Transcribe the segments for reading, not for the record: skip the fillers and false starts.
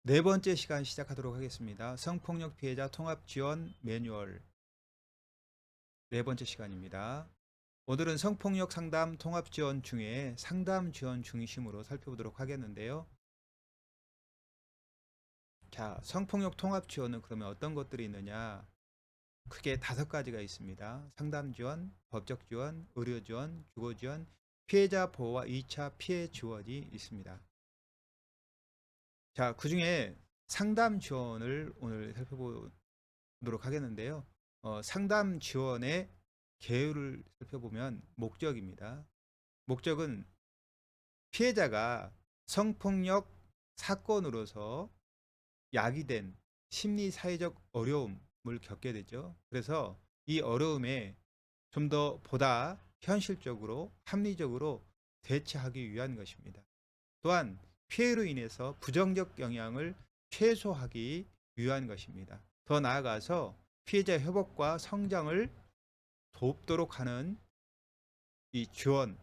네 번째 시간 시작하도록 하겠습니다. 성폭력 피해자 통합 지원 매뉴얼 네 번째 시간입니다. 오늘은 성폭력 상담 통합 지원 중에 상담 지원 중심으로 살펴보도록 하겠는데요. 자, 성폭력 통합 지원은 그러면 어떤 것들이 있느냐? 크게 5가지가 있습니다. 상담 지원, 법적 지원, 의료 지원, 주거 지원, 피해자 보호와 2차 피해 지원이 있습니다. 자, 그중에 상담 지원을 오늘 살펴보도록 하겠는데요. 상담 지원의 계율을 살펴보면 목적입니다. 목적은 피해자가 성폭력 사건으로서 야기된 심리 사회적 어려움을 겪게 되죠. 그래서 이 어려움에 좀 더 보다 현실적으로 합리적으로 대처하기 위한 것입니다. 또한 피해로 인해서 부정적 영향을 최소화하기 위한 것입니다. 더 나아가서 피해자 회복과 성장을 돕도록 하는 이 지원,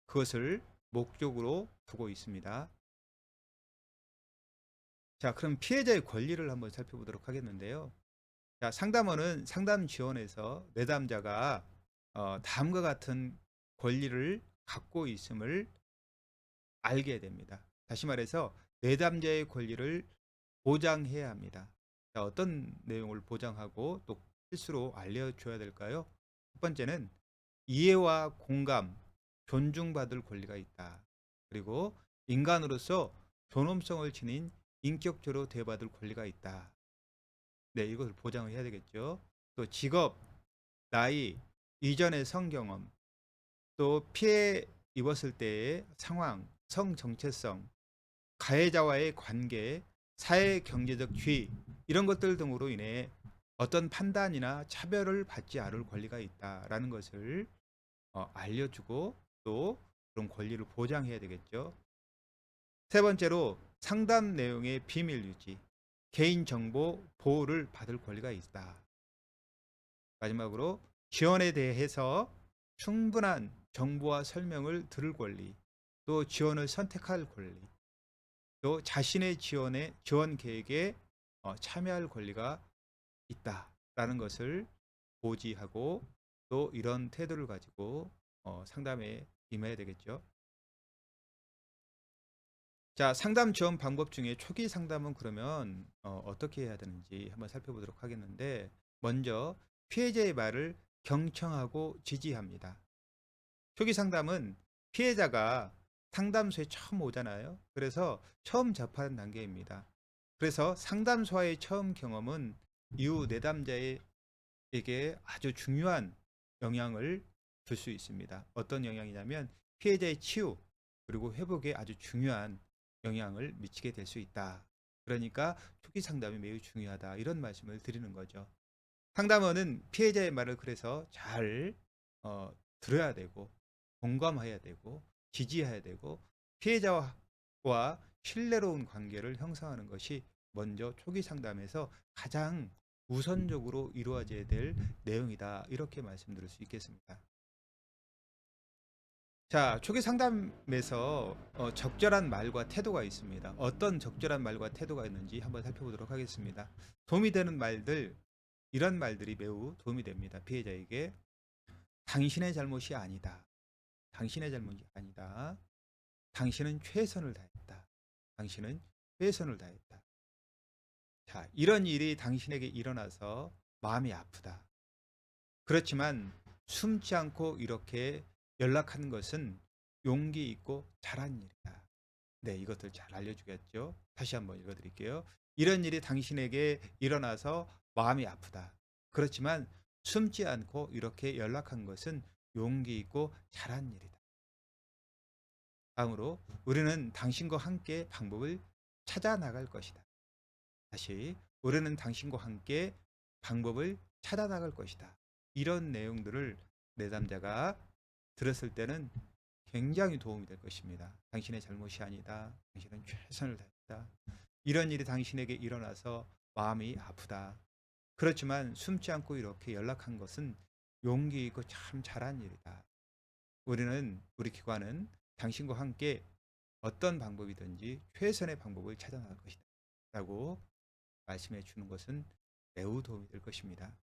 그것을 목적으로 두고 있습니다. 자, 그럼 피해자의 권리를 한번 살펴보도록 하겠는데요. 자, 상담원은 상담 지원에서 내담자가 다음과 같은 권리를 갖고 있음을 알게 됩니다. 다시 말해서 내담자의 권리를 보장해야 합니다. 자, 어떤 내용을 보장하고 또 필수로 알려줘야 될까요? 첫 번째는 이해와 공감, 존중받을 권리가 있다. 그리고 인간으로서 존엄성을 지닌 인격적으로 대받을 권리가 있다. 네, 이것을 보장을 해야 되겠죠. 또 직업, 나이, 이전의 성경험, 또 피해 입었을 때의 상황, 성 정체성, 가해자와의 관계, 사회 경제적 지위 이런 것들 등으로 인해 어떤 판단이나 차별을 받지 않을 권리가 있다라는 것을 알려주고 또 그런 권리를 보장해야 되겠죠. 세 번째로 상담 내용의 비밀 유지, 개인정보 보호를 받을 권리가 있다. 마지막으로 지원에 대해서 충분한 정보와 설명을 들을 권리, 또 지원을 선택할 권리, 또 자신의 지원 계획에 참여할 권리가 있다라는 것을 고지하고 또 이런 태도를 가지고 상담에 임해야 되겠죠. 자, 상담 지원 방법 중에 초기 상담은 그러면 어떻게 해야 되는지 한번 살펴보도록 하겠는데, 먼저 피해자의 말을 경청하고 지지합니다. 초기 상담은 피해자가 상담소에 처음 오잖아요. 그래서 처음 접하는 단계입니다. 그래서 상담소와의 처음 경험은 이후 내담자에게 아주 중요한 영향을 줄 수 있습니다. 어떤 영향이냐면 피해자의 치유 그리고 회복에 아주 중요한 영향을 미치게 될 수 있다. 그러니까 초기 상담이 매우 중요하다. 이런 말씀을 드리는 거죠. 상담원은 피해자의 말을 그래서 잘 들어야 되고 공감해야 되고 지지해야 되고 피해자와 신뢰로운 관계를 형성하는 것이 먼저 초기 상담에서 가장 우선적으로 이루어져야 될 내용이다. 이렇게 말씀드릴 수 있겠습니다. 자, 초기 상담에서 적절한 말과 태도가 있습니다. 어떤 적절한 말과 태도가 있는지 한번 살펴보도록 하겠습니다. 도움이 되는 말들, 이런 말들이 매우 도움이 됩니다. 피해자에게. 당신의 잘못이 아니다. 당신의 잘못이 아니다. 당신은 최선을 다했다. 당신은 최선을 다했다. 자, 이런 일이 당신에게 일어나서 마음이 아프다. 그렇지만 숨지 않고 이렇게 연락하는 것은 용기 있고 잘한 일이다. 네, 이것들 잘 알려주겠죠. 다시 한번 읽어드릴게요. 이런 일이 당신에게 일어나서 마음이 아프다. 그렇지만 숨지 않고 이렇게 연락한 것은 용기 있고 잘한 일이다. 다음으로 우리는 당신과 함께 방법을 찾아 나갈 것이다. 다시 우리는 당신과 함께 방법을 찾아 나갈 것이다. 이런 내용들을 내담자가 들었을 때는 굉장히 도움이 될 것입니다. 당신의 잘못이 아니다. 당신은 최선을 다했다. 이런 일이 당신에게 일어나서 마음이 아프다. 그렇지만 숨지 않고 이렇게 연락한 것은 용기 있고 참 잘한 일이다. 우리 기관은 당신과 함께 어떤 방법이든지 최선의 방법을 찾아 나갈 것이다. 라고 말씀해 주는 것은 매우 도움이 될 것입니다.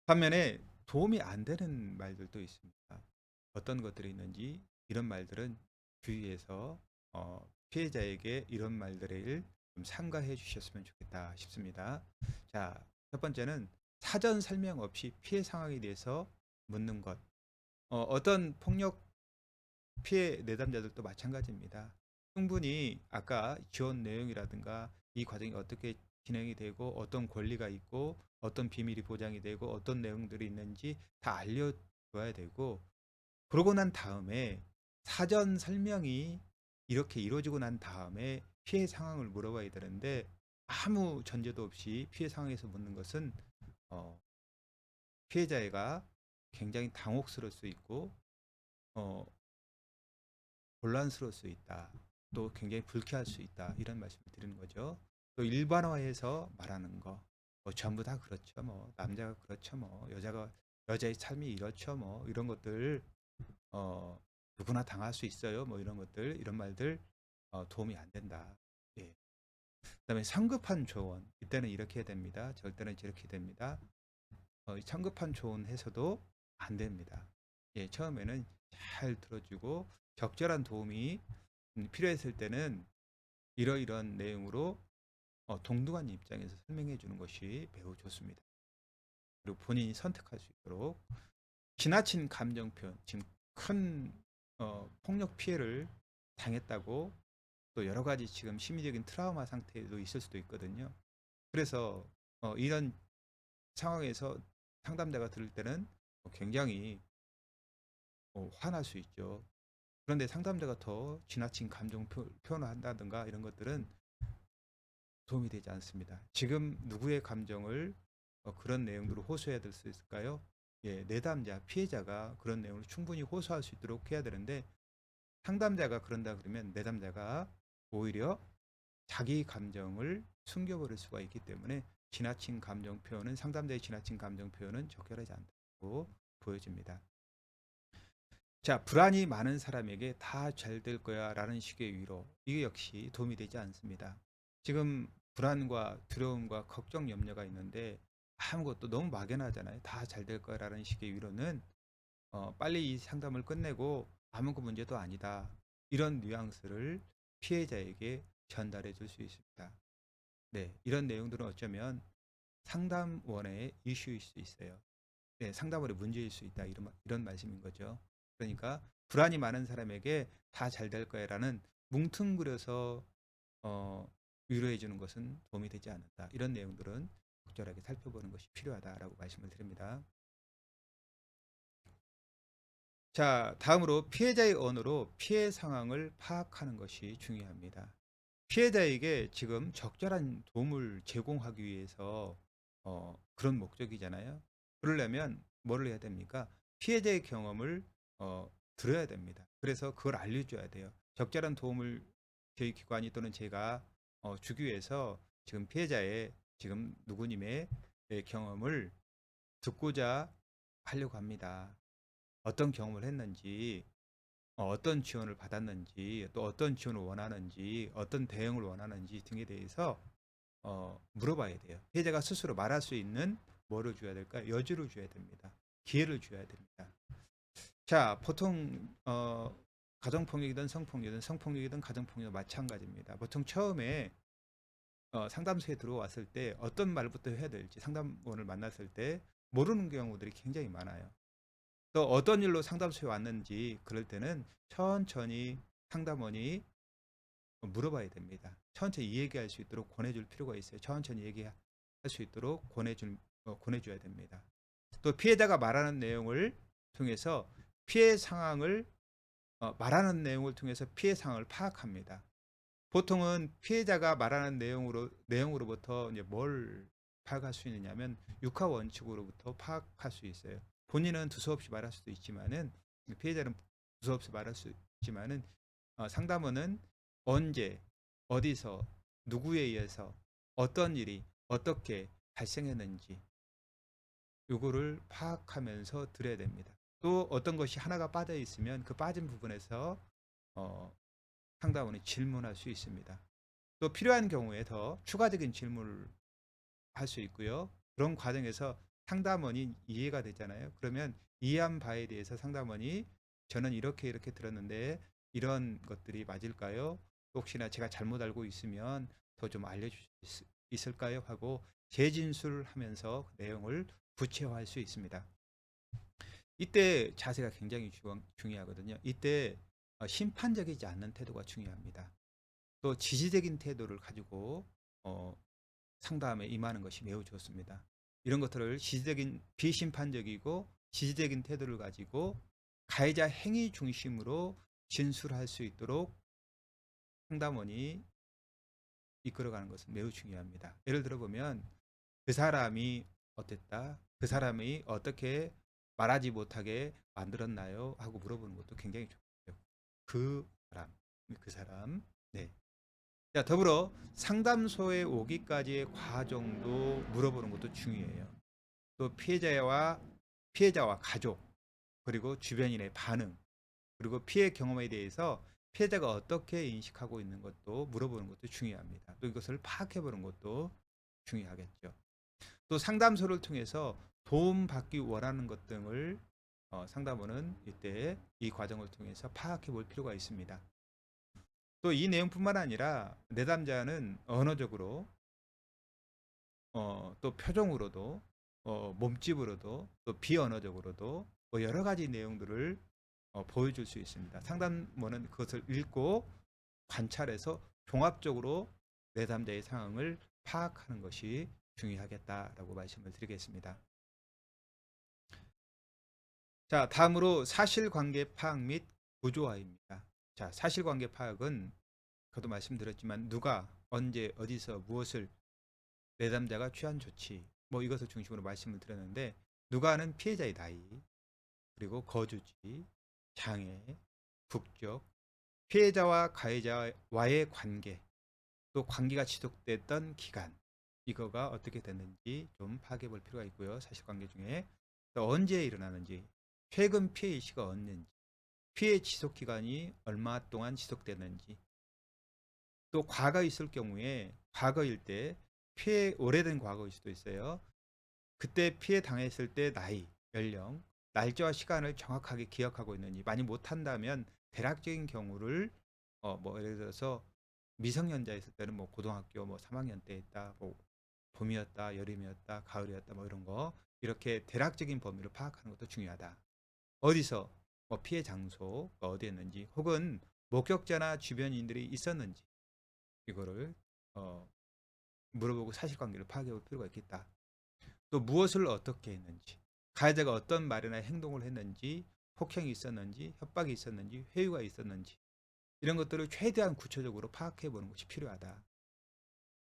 반면에 도움이 안 되는 말들도 있습니다. 어떤 것들이 있는지 이런 말들은 주위에서 피해자에게 이런 말들을 좀 삼가해 주셨으면 좋겠다 싶습니다. 자, 첫 번째는 사전 설명 없이 피해 상황에 대해서 묻는 것. 어떤 폭력 피해 내담자들도 마찬가지입니다. 충분히 아까 지원 내용이라든가 이 과정이 어떻게 진행이 되고 어떤 권리가 있고 어떤 비밀이 보장이 되고 어떤 내용들이 있는지 다 알려줘야 되고, 그러고 난 다음에 사전 설명이 이렇게 이루어지고 난 다음에 피해 상황을 물어봐야 되는데, 아무 전제도 없이 피해 상황에서 묻는 것은 어, 피해자가 굉장히 당혹스러울 수 있고 어, 곤란스러울 수 있다. 또 굉장히 불쾌할 수 있다. 이런 말씀을 드리는 거죠. 또 일반화해서 말하는 거. 뭐 전부 다 그렇죠. 뭐 남자가 그렇죠. 뭐 여자의 삶이 이렇죠. 뭐 이런 것들 어, 누구나 당할 수 있어요. 뭐 이런 것들, 이런 말들 도움이 안 된다. 예. 그다음에 성급한 조언. 이때는 이렇게 해야 됩니다. 절대는 이렇게 됩니다. 성급한 조언해서도 안 됩니다. 예, 처음에는 잘 들어주고 적절한 도움이 필요했을 때는 이러이러한 내용으로 동등한 입장에서 설명해 주는 것이 매우 좋습니다. 그리고 본인이 선택할 수 있도록 지나친 감정 표현, 지금 큰 폭력 피해를 당했다고 또 여러 가지 지금 심리적인 트라우마 상태도 있을 수도 있거든요. 그래서 이런 상황에서 상담자가 들을 때는 굉장히 화날 수 있죠. 그런데 상담자가 더 지나친 감정 표현을 한다든가 이런 것들은 도움이 되지 않습니다. 지금 누구의 감정을 그런 내용으로 호소해야 될 수 있을까요? 예, 내담자, 피해자가 그런 내용을 충분히 호소할 수 있도록 해야 되는데, 상담자가 그런다 그러면 내담자가 오히려 자기 감정을 숨겨버릴 수가 있기 때문에 지나친 감정 표현은, 상담자의 지나친 감정 표현은 적절하지 않다고 보여집니다. 자, 불안이 많은 사람에게 다 잘 될 거야 라는 식의 위로, 이게 역시 도움이 되지 않습니다. 지금 불안과 두려움과 걱정, 염려가 있는데 아무것도 너무 막연하잖아요. 다 잘 될 거야 라는 식의 위로는 빨리 이 상담을 끝내고 아무 문제도 아니다, 이런 뉘앙스를 피해자에게 전달해 줄 수 있습니다. 네, 이런 내용들은 어쩌면 상담원의 이슈일 수 있어요. 네, 상담원의 문제일 수 있다, 이런 말씀인 거죠. 그러니까 불안이 많은 사람에게 다 잘 될 거야라는 뭉뚱그려서 위로해 주는 것은 도움이 되지 않는다. 이런 내용들은 적절하게 살펴보는 것이 필요하다라고 말씀을 드립니다. 자, 다음으로 피해자의 언어로 피해 상황을 파악하는 것이 중요합니다. 피해자에게 지금 적절한 도움을 제공하기 위해서 그런 목적이잖아요. 그러려면 뭐를 해야 됩니까? 피해자의 경험을 들어야 됩니다. 그래서 그걸 알려줘야 돼요. 적절한 도움을 저희 기관이 또는 제가 주기 위해서 지금 피해자의, 지금 누구님의 경험을 듣고자 하려고 합니다. 어떤 경험을 했는지, 어떤 지원을 받았는지, 또 어떤 지원을 원하는지, 어떤 대응을 원하는지 등에 대해서 물어봐야 돼요. 피해자가 스스로 말할 수 있는 뭐를 줘야 될까요? 여지를 줘야 됩니다. 기회를 줘야 됩니다. 자, 보통 가정폭력이든 성폭력이든 성폭력이든 가정폭력 마찬가지입니다. 보통 처음에 상담소에 들어왔을 때 어떤 말부터 해야 될지, 상담원을 만났을 때 모르는 경우들이 굉장히 많아요. 또 어떤 일로 상담소에 왔는지 그럴 때는 천천히 상담원이 물어봐야 됩니다. 천천히 이야기할 수 있도록 권해줄 필요가 있어요. 천천히 얘기할 수 있도록 권해줘야 됩니다. 또 피해자가 말하는 내용을 통해서 피해 상황을 말하는 내용을 통해서 피해 상황을 파악합니다. 보통은 피해자가 말하는 내용으로부터 이제 뭘 파악할 수 있느냐면 육하 원칙으로부터 파악할 수 있어요. 본인은 두서없이 말할 수도 있지만은, 피해자는 두서없이 말할 수 있지만은 상담원은 언제, 어디서, 누구에 의해서, 어떤 일이 어떻게 발생했는지 요거를 파악하면서 드려야 됩니다. 또 어떤 것이 하나가 빠져 있으면 그 빠진 부분에서 어, 상담원이 질문할 수 있습니다. 또 필요한 경우에 더 추가적인 질문을 할 수 있고요. 그런 과정에서 상담원이 이해가 되잖아요. 그러면 이해한 바에 대해서 상담원이 저는 이렇게 이렇게 들었는데 이런 것들이 맞을까요? 혹시나 제가 잘못 알고 있으면 더 좀 알려주실 수 있을까요? 하고 재진술하면서 그 내용을 구체화할 수 있습니다. 이때 자세가 굉장히 중요하거든요. 이때 심판적이지 않는 태도가 중요합니다. 또 지지적인 태도를 가지고 어, 상담에 임하는 것이 매우 좋습니다. 이런 것들을 지지적인 비심판적이고 지지적인 태도를 가지고 가해자 행위 중심으로 진술할 수 있도록 상담원이 이끌어가는 것은 매우 중요합니다. 예를 들어 보면 그 사람이 어땠다, 그 사람이 어떻게 말하지 못하게 만들었나요? 하고 물어보는 것도 굉장히 좋고요. 그 사람, 그 사람. 네. 자, 더불어 상담소에 오기까지의 과정도 물어보는 것도 중요해요. 또 피해자와 가족, 그리고 주변인의 반응, 그리고 피해 경험에 대해서 피해자가 어떻게 인식하고 있는 것도 물어보는 것도 중요합니다. 또 이것을 파악해 보는 것도 중요하겠죠. 또 상담소를 통해서 도움받기 원하는 것 등을 상담원은 이때 이 과정을 통해서 파악해 볼 필요가 있습니다. 또 이 내용뿐만 아니라 내담자는 언어적으로 또 표정으로도 몸집으로도 또 비언어적으로도 뭐 여러 가지 내용들을 보여줄 수 있습니다. 상담원은 그것을 읽고 관찰해서 종합적으로 내담자의 상황을 파악하는 것이 중요하겠다라고 말씀을 드리겠습니다. 자, 다음으로 사실관계 파악 및 구조화입니다. 자, 사실관계 파악은 저도 말씀드렸지만 누가 언제 어디서 무엇을 내담자가 취한 조치 뭐 이것을 중심으로 말씀을 드렸는데 누가는 피해자의 나이 그리고 거주지 장애 국적 피해자와 가해자와의 관계 또 관계가 지속됐던 기간 이거가 어떻게 됐는지 좀 파악해 볼 필요가 있고요. 사실관계 중에 또 언제 일어나는지 최근 피해 일시가 언젠지 피해 지속 기간이 얼마 동안 지속됐는지 또 과거 있을 경우에 과거일 때 피해 오래된 과거일 수도 있어요. 그때 피해 당했을 때 나이, 연령, 날짜와 시간을 정확하게 기억하고 있는지 많이 못한다면 대략적인 경우를 뭐 예를 들어서 미성년자였을 때는 뭐 고등학교 뭐 3학년 때 있다, 뭐 봄이었다, 여름이었다, 가을이었다 뭐 이런 거 이렇게 대략적인 범위를 파악하는 것도 중요하다. 어디서 뭐 피해 장소가 어디였는지 혹은 목격자나 주변인들이 있었는지 이거를 어, 물어보고 사실관계를 파악해 볼 필요가 있겠다. 또 무엇을 어떻게 했는지 가해자가 어떤 말이나 행동을 했는지 폭행이 있었는지 협박이 있었는지 회유가 있었는지 이런 것들을 최대한 구체적으로 파악해 보는 것이 필요하다.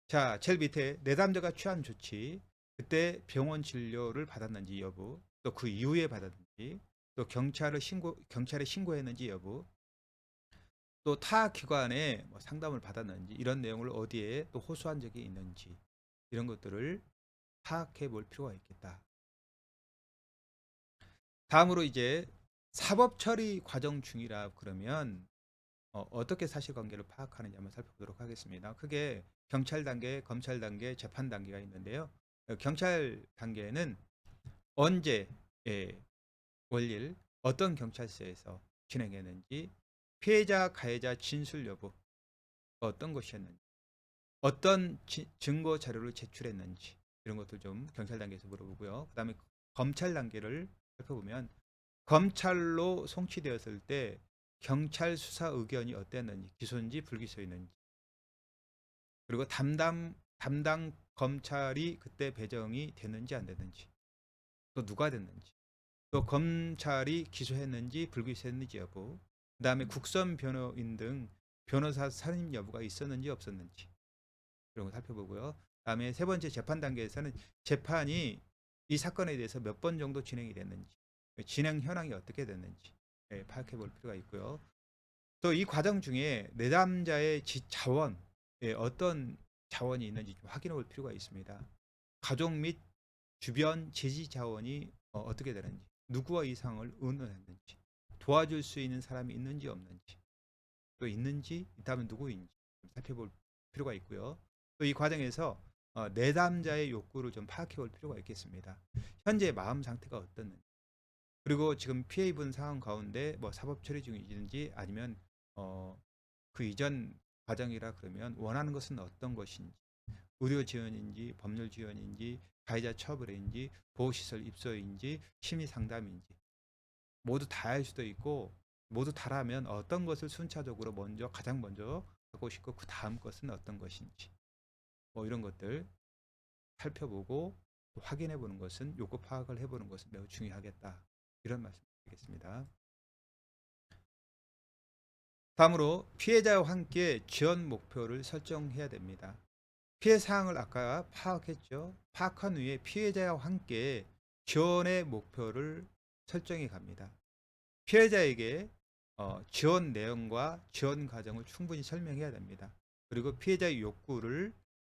자, 제일 밑에 내담자가 취한 조치 그때 병원 진료를 받았는지 여부 또 그 이후에 받았는지 또 경찰에 신고했는지 여부 또 타 기관에 뭐 상담을 받았는지 이런 내용을 어디에 또 호소한 적이 있는지 이런 것들을 파악해 볼 필요가 있겠다. 다음으로 이제 사법 처리 과정 중이라 그러면 어떻게 사실관계를 파악하는지 한번 살펴보도록 하겠습니다. 크게 경찰 단계, 검찰 단계, 재판 단계가 있는데요. 경찰 단계는 언제 원일 어떤 경찰서에서 진행했는지 피해자 가해자 진술 여부 어떤 것이었는지 어떤 증거 자료를 제출했는지 이런 것도 좀 경찰 단계에서 물어보고요. 그 다음에 검찰 단계를 살펴보면 검찰로 송치되었을 때 경찰 수사 의견이 어땠는지 기소인지 불기소였는지 그리고 담당 검찰이 그때 배정이 됐는지 안 됐는지 또 누가 됐는지 또 검찰이 기소했는지 불기소했는지 여부 그 다음에 국선 변호인 등 변호사 선임 여부가 있었는지 없었는지 이런 거 살펴보고요. 다음에 세 번째 재판 단계에서는 재판이 이 사건에 대해서 몇 번 정도 진행이 됐는지 진행 현황이 어떻게 됐는지 파악해 볼 필요가 있고요. 또 이 과정 중에 내담자의 자원 어떤 자원이 있는지 좀 확인해 볼 필요가 있습니다. 가족 및 주변 지지 자원이 어떻게 되는지 누구와 이 상황을 의논했는지 도와줄 수 있는 사람이 있는지 없는지 또 있는지, 있다면 누구인지 좀 살펴볼 필요가 있고요. 또 이 과정에서 내담자의 욕구를 좀 파악해 볼 필요가 있겠습니다. 현재 마음 상태가 어떻는지, 그리고 지금 피해 입은 상황 가운데 뭐 사법 처리 중이든지 아니면 그 이전 과정이라 그러면 원하는 것은 어떤 것인지, 의료 지원인지 법률 지원인지 가해자 처벌인지 보호시설 입소인지 심리 상담인지 모두 다 할 수도 있고, 모두 다라면 어떤 것을 순차적으로 가장 먼저 하고 싶고 그 다음 것은 어떤 것인지, 뭐 이런 것들 살펴보고 확인해 보는 것은, 요구 파악을 해보는 것은 매우 중요하겠다, 이런 말씀 드리겠습니다. 다음으로 피해자와 함께 지원 목표를 설정해야 됩니다. 피해 사항을 아까 파악했죠. 파악한 후에 피해자와 함께 지원의 목표를 설정해 갑니다. 피해자에게 지원 내용과 지원 과정을 충분히 설명해야 됩니다. 그리고 피해자의 욕구를,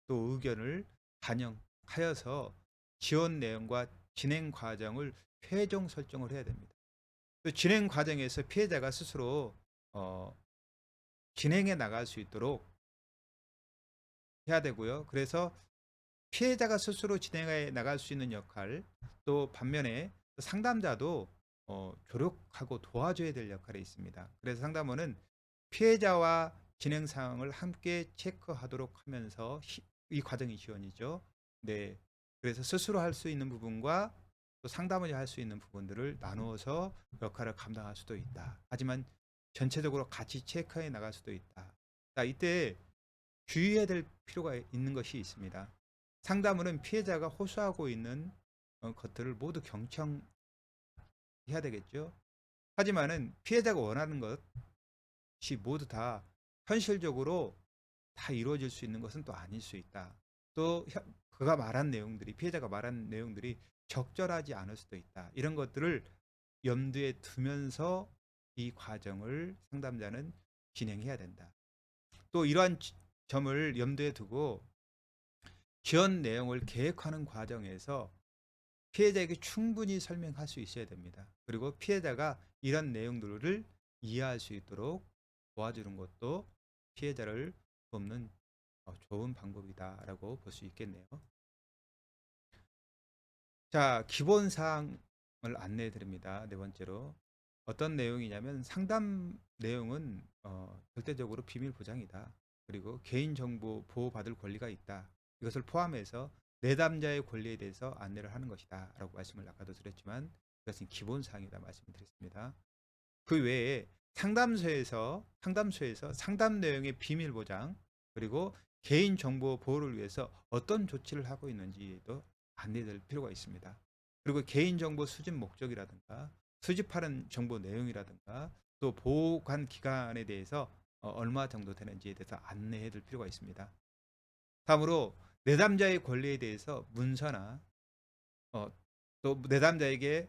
또 의견을 반영하여서 지원 내용과 진행 과정을 최종 설정을 해야 됩니다. 또 진행 과정에서 피해자가 스스로 어, 진행해 나갈 수 있도록 해야 되고요. 그래서 피해자가 스스로 진행해 나갈 수 있는 역할, 또 반면에 상담자도 조력하고 도와줘야 될 역할이 있습니다. 그래서 상담원은 피해자와 진행 상황을 함께 체크하도록 하면서 이 과정이 지원이죠. 네. 그래서 스스로 할 수 있는 부분과 또 상담원이 할 수 있는 부분들을 나누어서 역할을 감당할 수도 있다. 하지만 전체적으로 같이 체크해 나갈 수도 있다. 자, 이때 주의해야 될 필요가 있는 것이 있습니다. 상담원은 피해자가 호소하고 있는 것들을 모두 경청해야 되겠죠. 하지만은 피해자가 원하는 것이 모두 다 현실적으로 다 이루어질 수 있는 것은 또 아닐 수 있다. 또 그가 말한 내용들이, 피해자가 말한 내용들이 적절하지 않을 수도 있다. 이런 것들을 염두에 두면서 이 과정을 상담자는 진행해야 된다. 또 이러한 점을 염두에 두고 지원 내용을 계획하는 과정에서 피해자에게 충분히 설명할 수 있어야 됩니다. 그리고 피해자가 이런 내용들을 이해할 수 있도록 도와주는 것도 피해자를 돕는 좋은 방법이다라고 볼 수 있겠네요. 자, 기본 사항을 안내해 드립니다. 네 번째로 어떤 내용이냐면, 상담 내용은 절대적으로 비밀 보장이다. 그리고 개인정보 보호받을 권리가 있다. 이것을 포함해서 내담자의 권리에 대해서 안내를 하는 것이다 라고 말씀을 아까도 드렸지만, 이것은 기본 사항이다 말씀을 드렸습니다. 그 외에 상담소에서 상담 내용의 비밀 보장, 그리고 개인정보 보호를 위해서 어떤 조치를 하고 있는지도 안내될 필요가 있습니다. 그리고 개인정보 수집 목적이라든가 수집하는 정보 내용이라든가 또 보관 기간에 대해서 얼마 정도 되는지에 대해서 안내해 줄 필요가 있습니다. 다음으로 내담자의 권리에 대해서 문서나 어, 또 내담자에게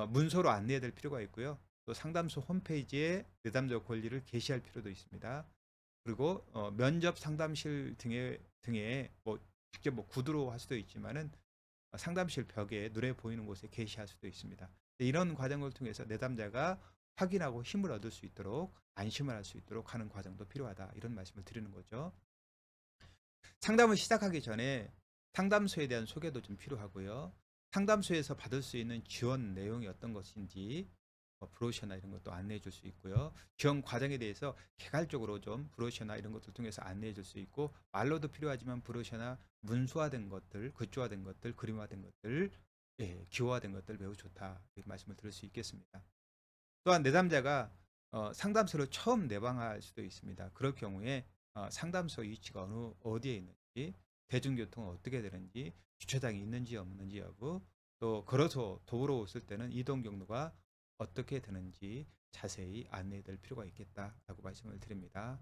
문서로 안내해야 될 필요가 있고요. 또 상담소 홈페이지에 내담자 권리를 게시할 필요도 있습니다. 그리고 면접 상담실 등에 뭐 직접 뭐 구두로 할 수도 있지만은 상담실 벽에 눈에 보이는 곳에 게시할 수도 있습니다. 이런 과정을 통해서 내담자가 확인하고 힘을 얻을 수 있도록, 안심을 할 수 있도록 하는 과정도 필요하다, 이런 말씀을 드리는 거죠. 상담을 시작하기 전에 상담소에 대한 소개도 좀 필요하고요. 상담소에서 받을 수 있는 지원 내용이 어떤 것인지 브로셔나 이런 것도 안내해 줄 수 있고요. 지원 과정에 대해서 개괄적으로 좀 브로셔나 이런 것들 통해서 안내해 줄 수 있고, 말로도 필요하지만 브로셔나 문서화된 것들, 굿즈화된 것들, 그림화된 것들, 기호화된 것들 매우 좋다, 이렇게 말씀을 드릴 수 있겠습니다. 또한 내담자가 상담소를 처음 내방할 수도 있습니다. 그럴 경우에 상담소 위치가 어디에 있는지, 대중교통은 어떻게 되는지, 주차장이 있는지 없는지 여부, 또 걸어서 도보로 오실 때는 이동 경로가 어떻게 되는지 자세히 안내해 될 필요가 있겠다라고 말씀을 드립니다.